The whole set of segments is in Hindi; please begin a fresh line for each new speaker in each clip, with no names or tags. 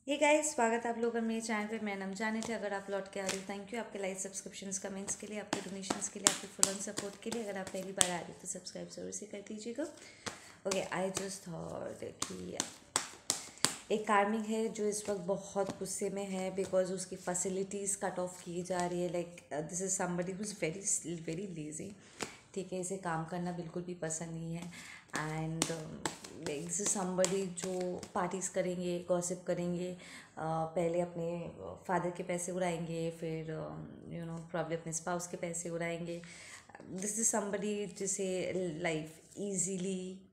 ये गाइस, स्वागत है आप लोगों का मेरे चैनल पे। मैं नाम जाने थे। अगर आप लौट के आ रहे हो, थैंक यू आपके लाइक, सब्सक्रिप्शंस, कमेंट्स के लिए, आपके डोनेशंस के लिए, आपके फुल ऑन सपोर्ट के लिए। अगर आप पहली बार आ रहे हो तो सब्सक्राइब जरूर से कर दीजिएगा। ओके, आई जस्ट थॉट कि एक कार्मिक है जो इस वक्त बहुत गुस्से में है बिकॉज उसकी फैसिलिटीज़ कट ऑफ की जा रही है। Like this is somebody who is very very lazy. ठीक है, इसे काम करना बिल्कुल भी पसंद नहीं है। एंड दिस इज़ समबडी जो पार्टीज़ करेंगे, गॉसिप करेंगे, पहले अपने फादर के पैसे उड़ाएंगे, फिर प्रॉब्लम अपने स्पाउस के पैसे उड़ाएंगे। दिस इज़ समबडी जिसे लाइफ ईजीली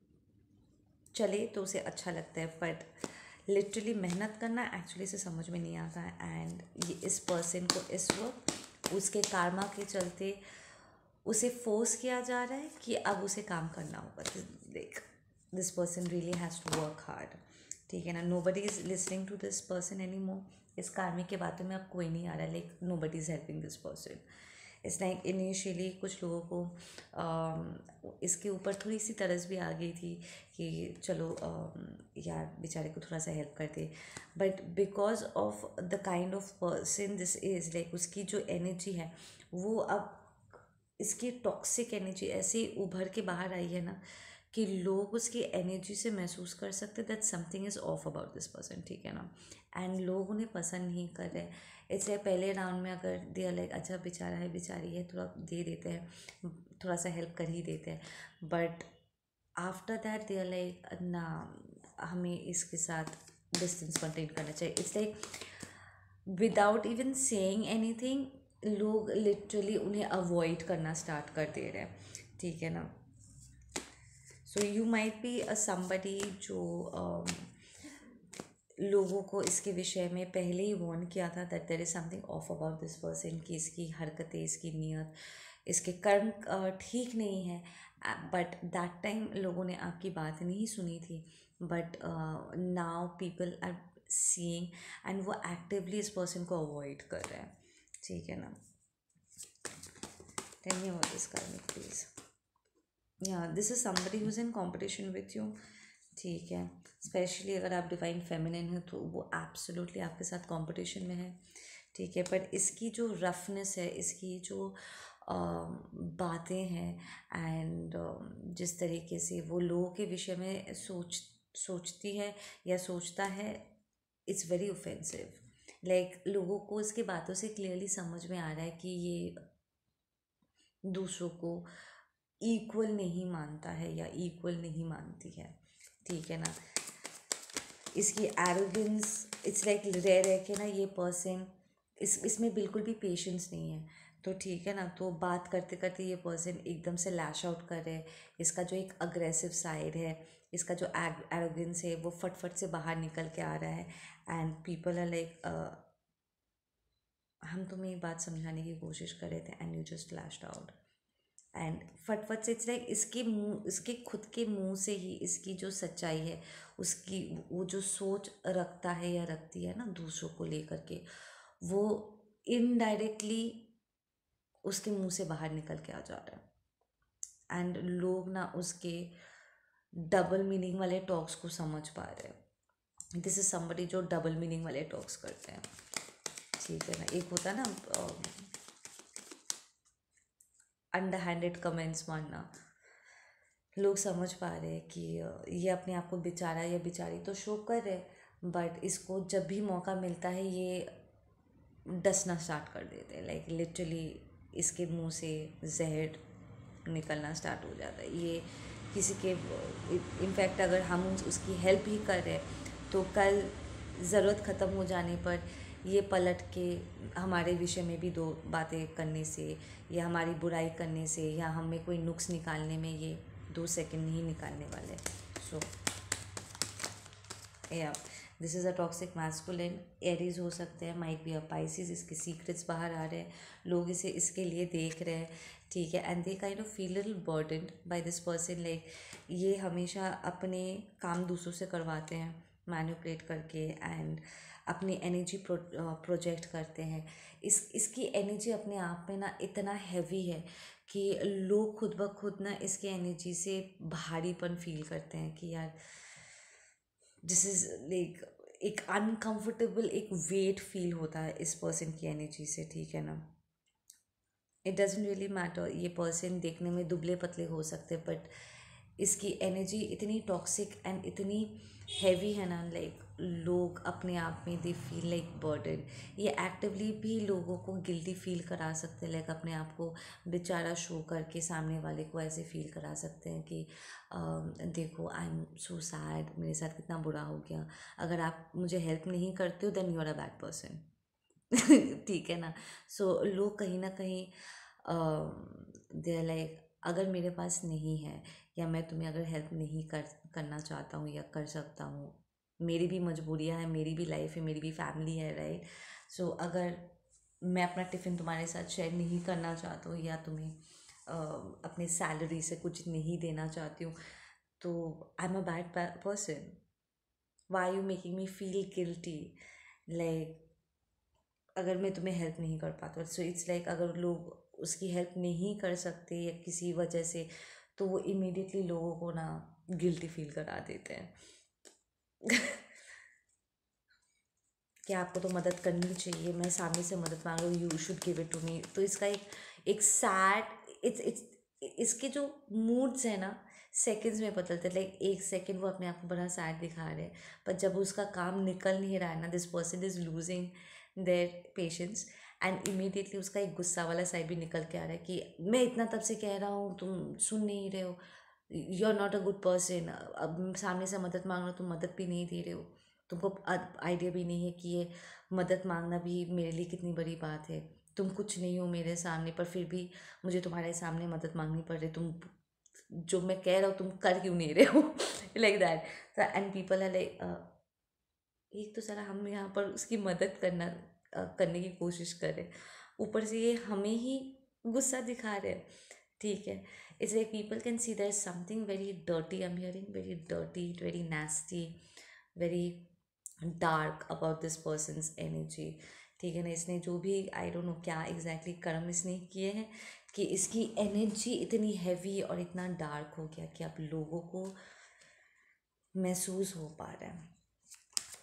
चले तो उसे अच्छा लगता है, बट लिटरली मेहनत करना एक्चुअली से समझ में नहीं आता है। एंड ये इस पर्सन को इस वक्त उसके कारमा के चलते उसे फोर्स किया जा रहा है कि अब उसे काम करना होगा। देख, this person really has to work hard. ठीक है ना, nobody is listening to this person any more. इस कार्मिक के बातों में अब कोई नहीं आ रहा है। Like nobody is helping this person. It's like initially कुछ लोगों को इसके ऊपर थोड़ी सी तरस भी आ गई थी कि चलो यार बेचारे को थोड़ा सा हेल्प करते, but because of the kind of person this is, like उसकी जो एनर्जी है वो अब इसकी टॉक्सिक एनर्जी ऐसे उभर के बाहर आई है ना कि लोग उसकी एनर्जी से महसूस कर सकते that something is of about this person. ठीक है ना, एंड लोग उन्हें पसंद नहीं कर रहे। इसलिए पहले राउंड में अगर दे लाइक अच्छा बेचारा है, बेचारी है, थोड़ा दे देते हैं, थोड़ा सा हेल्प कर ही देते हैं, but after that they like ना, हमें इसके साथ डिस्टेंस मेंटेन करना चाहिए। It's like without even saying anything लोग लिटरली उन्हें अवॉइड करना स्टार्ट कर दे रहे हैं। ठीक है ना, so you might be a somebody जो लोगों को इसके विषय में पहले ही वार्न किया था that there is something off about this person, कि इसकी हरकतें, इसकी नीयत, इसके कर्म ठीक नहीं है। बट दैट टाइम लोगों ने आपकी बात नहीं सुनी थी, but now people are seeing and वो एक्टिवली इस पर्सन को अवॉइड कर रहे हैं। ठीक है ना, tell me what this karma please. या this is somebody who is in competition with you. ठीक है, स्पेशली अगर आप डिवाइन फेमिनिन हैं तो वो एब्सोल्युटली आपके साथ कंपटीशन में है। ठीक है, पर इसकी जो रफनेस है, इसकी जो बातें हैं, एंड जिस तरीके से वो लोगों के विषय में सोचती है या सोचता है, इट्स वेरी ऑफेंसिव। लाइक लोगों को इसके बातों से क्लियरली समझ में आ रहा है कि ये दूसरों को इक्वल नहीं मानता है या इक्वल नहीं मानती है। ठीक है ना, इसकी एरोगेंस, इट्स लाइक रह रह के ना ये पर्सन, इसमें बिल्कुल भी पेशेंस नहीं है। तो ठीक है ना, तो बात करते करते ये पर्सन एकदम से लैश आउट कर रहे हैं। इसका जो एक अग्रेसिव साइड है, इसका जो एरोगेंस है, वो फटफट से बाहर निकल के आ रहा है। एंड पीपल आर लाइक हम तुम्हें ये बात समझाने की कोशिश कर रहे थे and you just lashed out. And फटफट से इट्स लाइक इसके मुंह, इसके खुद के मुंह से ही इसकी जो सच्चाई है, उसकी वो जो सोच रखता है या रखती है ना दूसरों को लेकर के, वो इनडायरेक्टली उसके मुंह से बाहर निकल के आ जा रहा है। एंड लोग ना उसके डबल मीनिंग वाले टॉक्स को समझ पा रहे हैं। दिस इज समबडी जो डबल मीनिंग वाले टॉक्स करते हैं। ठीक है ना, एक होता है ना अंडर हैंडेड कमेंट्स मारना। लोग समझ पा रहे हैं कि ये अपने आप को बेचारा या बेचारी तो शो कर रहे, बट इसको जब भी मौका मिलता है ये डसना स्टार्ट कर देते हैं। लाइक लिटरली इसके मुंह से जहर निकलना स्टार्ट हो जाता है। ये किसी के इनफैक्ट अगर हम उसकी हेल्प ही कर रहे हैं तो कल ज़रूरत ख़त्म हो जाने पर ये पलट के हमारे विषय में भी दो बातें करने से या हमारी बुराई करने से या हमें कोई नुक्स निकालने में ये 2 सेकंड नहीं निकालने वाले। सो या this is a toxic masculine. Aries हो सकते हैं, माइट बी अ पाइसिस। इसके सीक्रेट्स बाहर आ रहे हैं, लोग इसे इसके लिए देख रहे हैं। ठीक है, and they kind of feel little burdened by this person. Like ये हमेशा अपने काम दूसरों से करवाते हैं मैनिपुलेट करके, एंड अपनी एनर्जी प्रोजेक्ट करते हैं। इसकी एनर्जी अपने आप में ना इतना हैवी है कि लोग खुद ब खुद ना इसकी एनर्जी से भारीपन फील करते हैं कि यार दिस इज़ लाइक एक अनकंफर्टेबल एक वेट फील होता है इस पर्सन की एनर्जी से, ठीक है ना। इट डजेंट रियली मैटर ये पर्सन देखने में दुबले पतले हो सकते, बट इसकी एनर्जी इतनी टॉक्सिक एंड इतनी हैवी है ना, लाइक लोग अपने आप में दे फील लाइक बर्डन। ये एक्टिवली भी लोगों को गिल्टी फील करा सकते हैं, लाइक अपने आप को बेचारा शो करके सामने वाले को ऐसे फील करा सकते हैं कि देखो आई एम सो सैड, मेरे साथ कितना बुरा हो गया। अगर आप मुझे हेल्प नहीं करते हो then you are a bad person. ठीक है ना। सो लोग कहीं ना कहीं दे लाइक अगर मेरे पास नहीं है या मैं तुम्हें अगर हेल्प नहीं करना चाहता हूँ या कर सकता हूँ, मेरी भी मजबूरियाँ हैं, मेरी भी लाइफ है, मेरी भी फैमिली है, राइट। सो अगर मैं अपना टिफ़िन तुम्हारे साथ शेयर नहीं करना चाहता हूँ या तुम्हें अपनी सैलरी से कुछ नहीं देना चाहती हूँ, तो I am a bad person. Why you making me feel guilty? Like अगर मैं तुम्हें हेल्प नहीं कर पाता, सो इट्स लाइक अगर लोग उसकी हेल्प नहीं कर सकते या किसी वजह से, तो वो इमीडिएटली लोगों को ना गिल्टी फील करा देते हैं कि आपको तो मदद करनी चाहिए, मैं सामने से मदद मांग रहा हूँ, you should give it to me. तो इसका एक सैड इट्स इसके जो मूड्स हैं ना सेकंड्स में बदलते हैं। लाइक एक सेकंड वो अपने आप को बड़ा सैड दिखा रहे हैं, पर जब उसका काम निकल नहीं रहा है ना, this person is losing their patience and immediately उसका एक गुस्सा वाला साइड भी निकल के आ रहा है कि मैं इतना तब से कह रहा हूँ, तुम सुन नहीं रहे हो, you are not a good person. अब सामने से मदद मांग रहा हो, तुम मदद भी नहीं दे रहे हो, तुमको आइडिया भी नहीं है कि ये मदद मांगना भी मेरे लिए कितनी बड़ी बात है। तुम कुछ नहीं हो मेरे सामने, पर फिर भी मुझे तुम्हारे सामने मदद मांगनी पड़ रही। तुम जो मैं कह रहा हूँ तुम कर क्यों नहीं रहे हो? Like that. And people are like एक तो सारा हम यहाँ पर उसकी मदद करने की कोशिश कर रहे, ऊपर से ये हमें ही गुस्सा दिखा रहे हैं, ठीक है। It's like people can see there is something very dirty, I am hearing very dirty, very nasty, very dark about this person's energy, ठीक है ना। इसने जो भी आई डोंट नो क्या एग्जैक्टली कर्म इसने किए हैं कि इसकी एनर्जी इतनी हैवी और इतना डार्क हो गया कि अब लोगों को महसूस हो पा रहा है,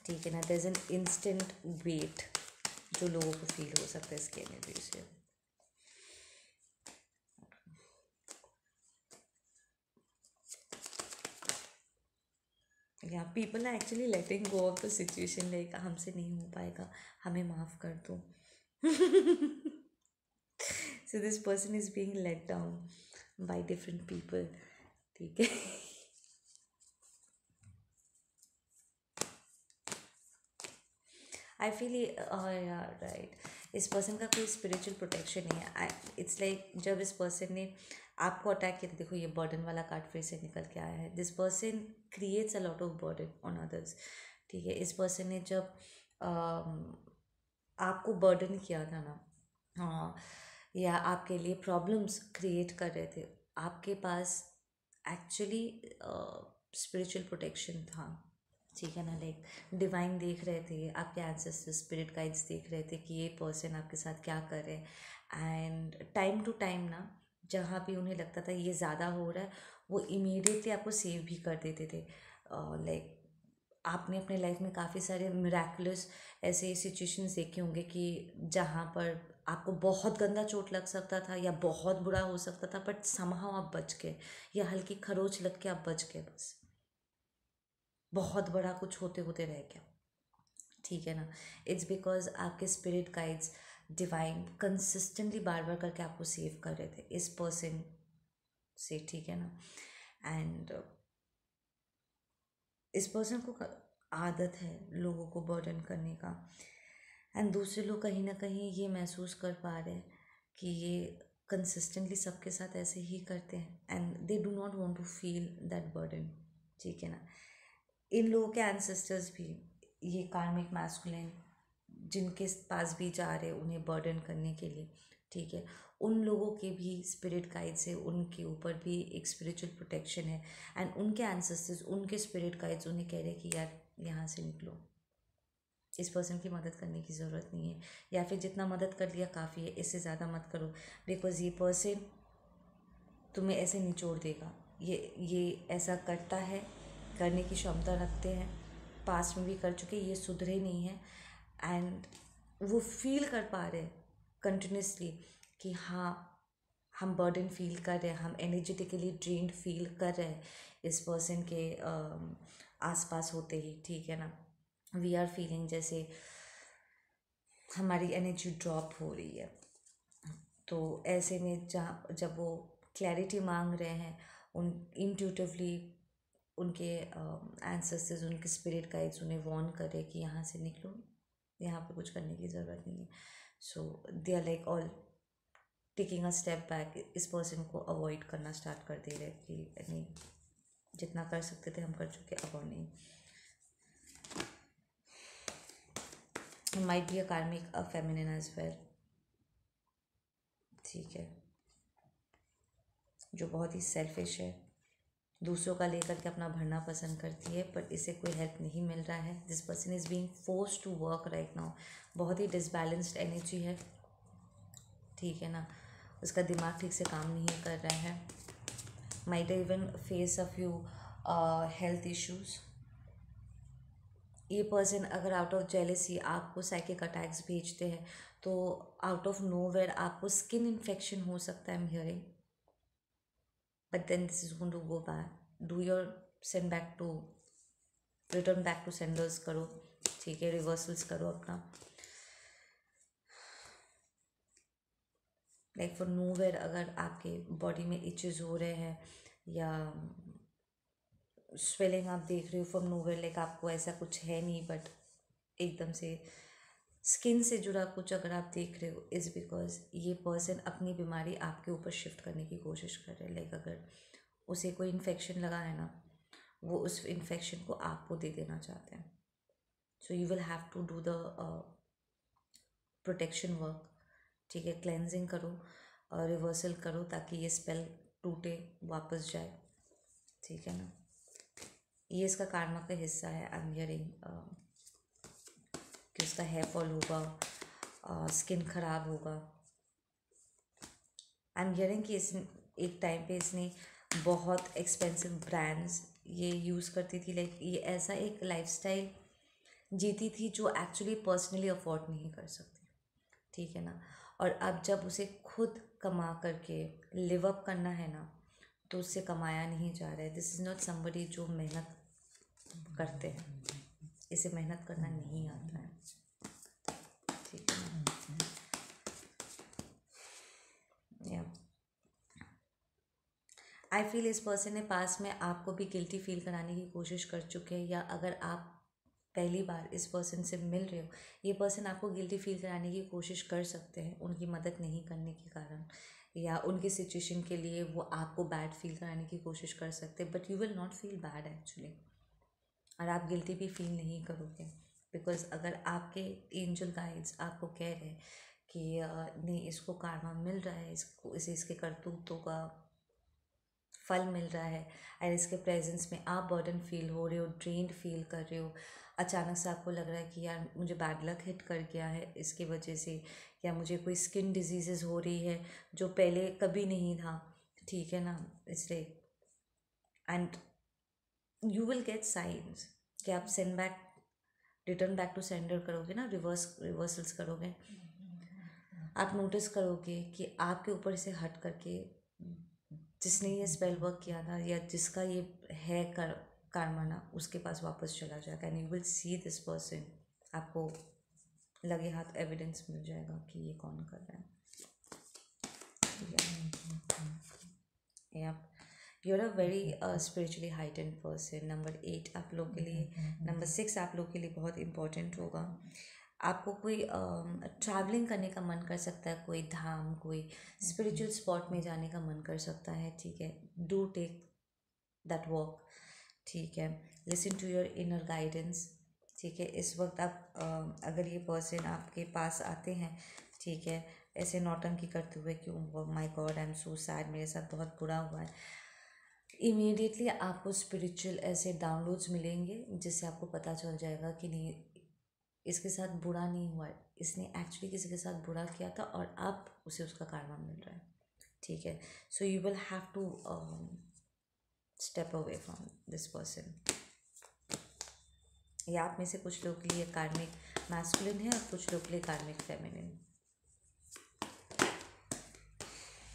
ठीक है ना। There is an instant weight जो लोगों को फील हो सकता है इसकी एनर्जी से। या people are actually letting go of the situation, like हमसे नहीं हो पाएगा, हमें माफ़ कर दो। So this person is being let down by different people, ठीक है। आई फील यार राइट, इस पर्सन का कोई स्पिरिचुअल प्रोटेक्शन नहीं है। इट्स लाइक जब इस पर्सन ने आपको अटैक किया, देखो ये बर्डन वाला कार्ड फिर से निकल के आया है। This person creates a lot of burden on others, ठीक है। इस पर्सन ने जब आपको बर्डन किया था ना, हाँ, या आपके लिए प्रॉब्लम्स क्रिएट कर रहे थे, आपके पास एक्चुअली स्पिरिचुअल प्रोटेक्शन था, ठीक है ना। लाइक डिवाइन देख रहे थे, आपके एंसेस्टर्स स्पिरिट गाइड्स देख रहे थे कि ये पर्सन आपके साथ क्या कर रहे हैं। एंड टाइम टू टाइम ना जहाँ भी उन्हें लगता था ये ज़्यादा हो रहा है, वो इमीडिएटली आपको सेव भी कर देते थे। लाइक आपने अपने लाइफ में काफ़ी सारे मिराकुलस ऐसे सिचुएशंस देखे होंगे कि जहाँ पर आपको बहुत गंदा चोट लग सकता था या बहुत बुरा हो सकता था, बट समहाउ आप बच गए, या हल्की खरोच लग के आप बच गए, बस बहुत बड़ा कुछ होते होते रह गया, ठीक है ना। इट्स बिकॉज आपके स्पिरिट गाइड्स डिवाइन कंसिस्टेंटली बार बार करके आपको सेव कर रहे थे इस पर्सन से, ठीक है ना। एंड इस पर्सन को आदत है लोगों को बर्डन करने का, एंड दूसरे लोग कहीं ना कहीं ये महसूस कर पा रहे हैं कि ये कंसिस्टेंटली सबके साथ ऐसे ही करते हैं and they do not want to feel that burden, ठीक है ना। इन लोगों के एंसेस्टर्स भी ये कार्मिक मैस्कुलिन जिनके पास भी जा रहे उन्हें बर्डन करने के लिए, ठीक है, उन लोगों के भी स्पिरिट गाइड से उनके ऊपर भी एक स्पिरिचुअल प्रोटेक्शन है। एंड उनके एंसेस्टर्स उनके स्पिरिट गाइड्स उन्हें कह रहे हैं कि यार यहाँ से निकलो, इस पर्सन की मदद करने की ज़रूरत नहीं है, या फिर जितना मदद कर लिया काफ़ी है, इससे ज़्यादा मत करो, बिकॉज ये पर्सन तुम्हें ऐसे निचोड़ देगा। ये ऐसा करता है, करने की क्षमता रखते हैं, पास्ट में भी कर चुके, ये सुधरे नहीं हैं एंड वो फील कर पा रहे हैं कंटिन्यूसली कि हाँ हम बर्डन फील कर रहे हैं, हम एनर्जेटिकली ड्रेन्ड फील कर रहे हैं इस पर्सन के आसपास होते ही, ठीक है ना। वी आर फीलिंग जैसे हमारी एनर्जी ड्रॉप हो रही है। तो ऐसे में जब वो क्लैरिटी मांग रहे हैं, उन इंट्यूटिवली उनके एंसेस्टर्स, उनके स्पिरिट गाइड्स उन्हें वार्न करे कि यहाँ से निकलो, यहाँ पे कुछ करने की ज़रूरत नहीं है। So they are like all taking a step back, इस पर्सन को अवॉइड करना स्टार्ट कर दे रहे कि नहीं, जितना कर सकते थे हम कर चुके, अब और नहीं। माइट बी अ कार्मिक, अ फेमिनिन एज वेल, ठीक है, जो बहुत ही सेल्फिश है, दूसरों का लेकर के अपना भरना पसंद करती है, पर इसे कोई हेल्प नहीं मिल रहा है। This person is being forced to work right now. बहुत ही डिसबैलेंस्ड एनर्जी है, ठीक है ना। उसका दिमाग ठीक से काम नहीं कर रहा है। Might even face a few health issues. ये पर्सन अगर आउट ऑफ जेलेसी आपको साइकिक अटैक्स भेजते हैं तो आउट ऑफ नोवेयर आपको स्किन इन्फेक्शन हो सकता है, I am hearing, but then this is going to go back. Do your send back to, return back to senders करो, ठीक है, रिवर्सल्स करो अपना। लाइक फॉर नोवेयर अगर आपके बॉडी में इचेस हो रहे हैं या स्वेलिंग आप देख रहे हो फ्रॉम नोवेयर, लाइक आपको ऐसा कुछ है नहीं बट एकदम से स्किन से जुड़ा कुछ अगर आप देख रहे हो, इज़ बिकॉज ये पर्सन अपनी बीमारी आपके ऊपर शिफ्ट करने की कोशिश कर रहे हैं। लाइक अगर उसे कोई इन्फेक्शन लगा है ना, वो उस इन्फेक्शन को आपको दे देना चाहते हैं। So you will have to do the protection work, ठीक है, क्लेंजिंग करो और रिवर्सल करो ताकि ये स्पेल टूटे, वापस जाए, ठीक है ना। ये इसका कार्मा का हिस्सा है। आई एम हियरिंग कि उसका हेयर फॉल होगा, स्किन खराब होगा। आई एम हियरिंग कि इस एक टाइम पे इसने बहुत एक्सपेंसिव ब्रांड्स ये यूज़ करती थी। लाइक ये ऐसा एक लाइफस्टाइल जीती थी जो एक्चुअली पर्सनली अफोर्ड नहीं कर सकती, ठीक है ना। और अब जब उसे खुद कमा करके लिव अप करना है ना, तो उससे कमाया नहीं जा रहा है। दिस इज़ नॉट समबडी जो मेहनत करते हैं, इसे मेहनत करना नहीं आता है, ठीक है ना। या आई फील इस पर्सन ने पास में आपको भी गिल्टी फील कराने की कोशिश कर चुके हैं, या अगर आप पहली बार इस पर्सन से मिल रहे हो, ये पर्सन आपको गिल्टी फील कराने की कोशिश कर सकते हैं उनकी मदद नहीं करने के कारण, या उनकी सिचुएशन के लिए वो आपको बैड फील कराने की कोशिश कर सकते हैं, but you will not feel bad actually, और आप गिल्टी भी फील नहीं करोगे। बिकॉज अगर आपके एंजल गाइड्स आपको कह रहे हैं कि नहीं, इसको कार्मा मिल रहा है, इसे इसके करतूतों का फल मिल रहा है, और इसके प्रेजेंस में आप बर्डन फील हो रहे हो, ड्रेन्ड फील कर रहे हो, अचानक से आपको लग रहा है कि यार मुझे बैड लक हिट कर गया है इसकी वजह से, या मुझे कोई स्किन डिजीज़ हो रही है जो पहले कभी नहीं था, ठीक है ना, इसलिए and you will get signs कि आप send back, return back to sender करोगे ना, रिवर्सल्स करोगे, आप नोटिस करोगे कि आपके ऊपर से हट करके जिसने ये स्पेल वर्क किया था या जिसका ये है कारमाना, उसके पास वापस चला जाएगा। And you will see this person, आपको लगे हाथ एविडेंस मिल जाएगा कि ये कौन कर रहा है। या you are a very spiritually heightened person. Number 8 आप लोग के लिए, नंबर 6 आप लोग के लिए बहुत इंपॉर्टेंट होगा। आपको कोई ट्रैवलिंग करने का मन कर सकता है, कोई धाम, कोई स्पिरिचुअल स्पॉट में जाने का मन कर सकता है, ठीक है, डू टेक दैट वॉक, ठीक है, listen to your inner guidance, ठीक है। इस वक्त आप अगर ये पर्सन आपके पास आते हैं, ठीक है, ऐसे नौटंकी करते हुए क्यों, my God I am so sad, मेरे साथ बहुत बुरा हुआ है, इमीडिएटली आपको स्पिरिचुअल ऐसे डाउनलोड्स मिलेंगे जिससे आपको पता चल जाएगा कि नहीं, इसके साथ बुरा नहीं हुआ है, इसने एक्चुअली किसी के साथ बुरा किया था और अब उसे उसका कार्मा मिल रहा है, ठीक है। So you will have to step away from this person. ये आप में से कुछ लोग के लिए कार्मिक मैस्कुलिन है और कुछ लोग के लिए कार्मिक फेमिनिन।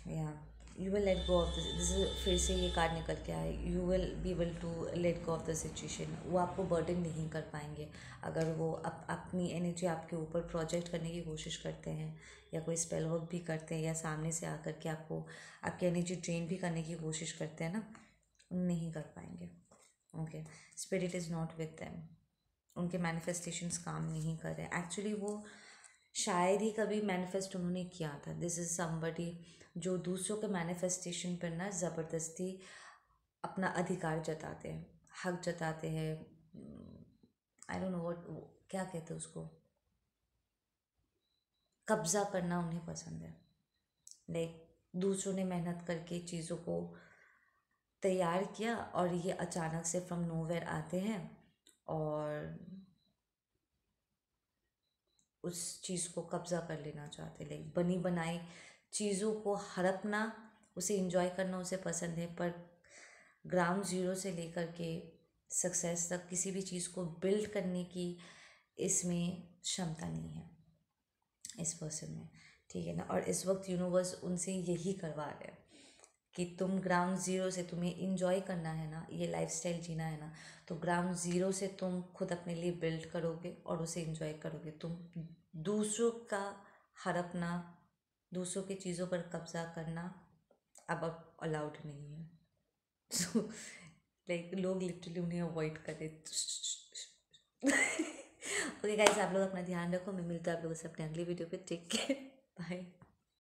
या you will let go of this फिर से ये कार्ड निकल के आए, you will be able to let go of the situation. वो आपको बर्डन नहीं कर पाएंगे अगर वो अपनी एनर्जी आपके ऊपर प्रोजेक्ट करने की कोशिश करते हैं या कोई स्पेल वर्क भी करते हैं या सामने से आकर के आपको आपकी एनर्जी ड्रेन भी करने की कोशिश करते हैं ना, नहीं कर पाएंगे। Okay, spirit is not with them, उनके मैनिफेस्टेशंस काम नहीं कर रहे। एक्चुअली वो शायद ही कभी मैनिफेस्ट उन्होंने किया था। दिस इज़ समबडी जो दूसरों के मैनिफेस्टेशन पर ना ज़बरदस्ती अपना अधिकार जताते हैं, हक जताते हैं। आई डोंट नो व्हाट, क्या कहते हैं उसको, कब्ज़ा करना उन्हें पसंद है। लाइक दूसरों ने मेहनत करके चीज़ों को तैयार किया और ये अचानक से फ्रॉम नोवेयर आते हैं और उस चीज़ को कब्ज़ा कर लेना चाहते। लाइक बनी बनाई चीज़ों को हड़पना, उसे इंजॉय करना उसे पसंद है, पर ग्राउंड ज़ीरो से लेकर के सक्सेस तक किसी भी चीज़ को बिल्ड करने की इसमें क्षमता नहीं है इस पर्सन में, ठीक है ना। और इस वक्त यूनिवर्स उनसे यही करवा रहे हैं कि तुम ग्राउंड ज़ीरो से, तुम्हें इंजॉय करना है ना, ये लाइफस्टाइल जीना है ना, तो ग्राउंड ज़ीरो से तुम खुद अपने लिए बिल्ड करोगे और उसे इंजॉय करोगे। तुम दूसरों का हड़पना, दूसरों की चीज़ों पर कब्जा करना अब अलाउड नहीं है। सो लाइक लोग लिटरली उन्हें अवॉइड करें। ओके गाइस, आप लोग अपना ध्यान रखो। मैं मिलता हूँ आप लोगों से अपने अगली वीडियो पे। Take care, bye.